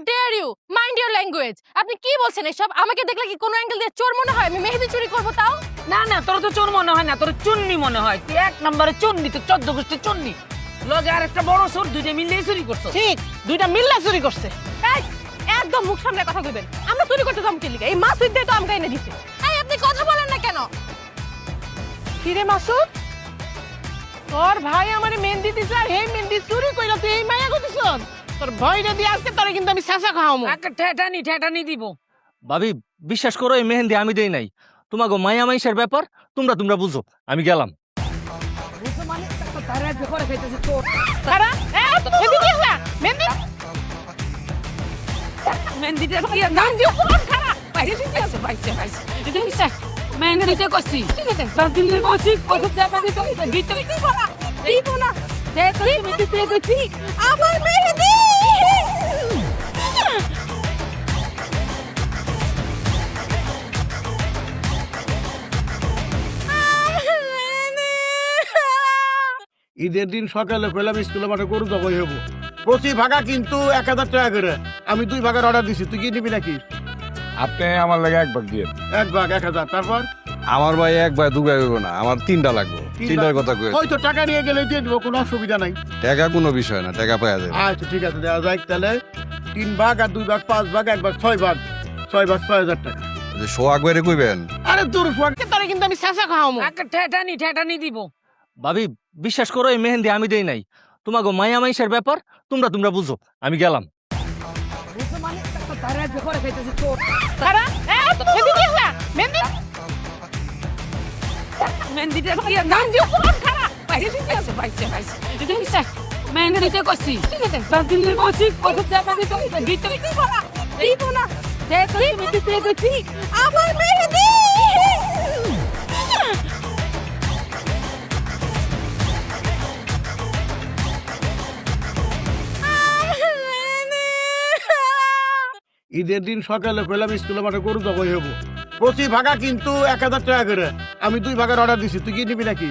Dare you, mind your language. আপনি কি বলছেন এসব? আমাকে দেখলে কি কোনো অ্যাঙ্গেল দিয়ে চোর মনে হয়? আমি মেহেদি চুরি করবো তাও? না না, তোর তো চোর মনে হয় না, তোর চুন্নি মনে হয়। তুই এক নম্বরে চুন্নি, তো 14 গোষ্ঠীর চুন্নি। লগে আর একটা বড় চোর, দুইটা মিললেই চুরি করছো। ঠিক, দুইটা মিল্লা চুরি করছে। এই, একদম মুখ সামনে কথা কইবেন। আমরা চুরি করতে যাম কি লিগা? এই মাসুদ দিয়ে তো আমকে এনে দিছে। এই, আপনি কথা বলেন না কেন? কিরে মাসুদ, তোর ভাই আমার মেহেন্দি দিছে আর এই মেহেন্দি চুরি কইরা তুই এই মাইয়া কইছিস? তোর ভয়টা দিয়ে আজকে তোরে কিন্তু আমি শেষা খাওয়ামু। একটা ঠেটানি দিব। ভাবি বিশ্বাস করো, এই মেহেন্দি আমি দেই নাই। তোমাকে মায়া মাইশের ব্যাপার, তোমরা বুঝো। আমি গেলাম। বুঝছো মানে একটা তারা যে করে খাইতেছে চোর। তারা এদিকে আসা মেহেন্দি মেহেন্দিটা কি আর নাম দিও কোন খারাপ। বাইরে দিতে আছে, বাইছে। এটা কি স্যার? মেহেন্দিটা করছি। ঠিক আছে, বাকিলে করছি, কত টাকা দিতে হবে? দিতে কি করা? এই কোনা। দেখো তুমি দিতে গেছি। আমার মেহেদি! ঈদের দিন সকালে কইলাম স্কুলে মাঠে গরু জবাই হবো। প্রতি ভাগা কিন্তু 1000 টাকা করে। আমি 2 ভাগের অর্ডার দিছি, তুই কি নিবি নাকি? আপনি আমার লাগে এক ভাগ দিয়ে। এক ভাগ 1000। তারপর আমার ভাই এক ভাই দু ভাই হইব না, আমার 3টা লাগবে। 3টার কথা কই। ওই তো টাকা নিয়ে গেলে দিয়ে দিব, কোনো অসুবিধা নাই। টাকা কোনো বিষয় না, টাকা পাওয়া যাবে। আচ্ছা ঠিক আছে, দেওয়া যায়। তাহলে 3 ভাগ আর 2 ভাগ 5 ভাগ, 1 ভাগ 6 ভাগ, 6 ভাগ 6000 টাকা। যে সোয়াগ বাইরে কইবেন। আরে দূর সোয়াগ। তোরে কিন্তু আমি শেষা খাওয়ামু। একটা ঠেটানি দিব। ভাবি বিশ্বাস করো, এই মেহেন্দি আমি দেই নাই। তোমাকে মায়া মাইশের ব্যাপার, তোমরা বুঝো। আমি গেলাম। বুঝছো মানে একটা তারা যে করে খাইতেছে চোর। তারা এদিকে আসা মেহেন্দি মেহেন্দিটা কি আর নাম দিও কোন খারাপ। বাইরে দিতে আছে, বাইছে। এটা কি স্যার? মেহেন্দিটা করছি। ঠিক আছে, বাকিলে করছি, কত টাকা দিতে হবে? দিতে কি করা? এই কোনা। দেখো তুমি দিতে গেছি। আমার মেহেদি! ঈদের দিন সকালে কইলাম স্কুলে মাঠে গরু জবাই হবো। প্রতি ভাগা কিন্তু 1000 টাকা করে। আমি 2 ভাগের অর্ডার দিছি, তুই কি নিবি নাকি?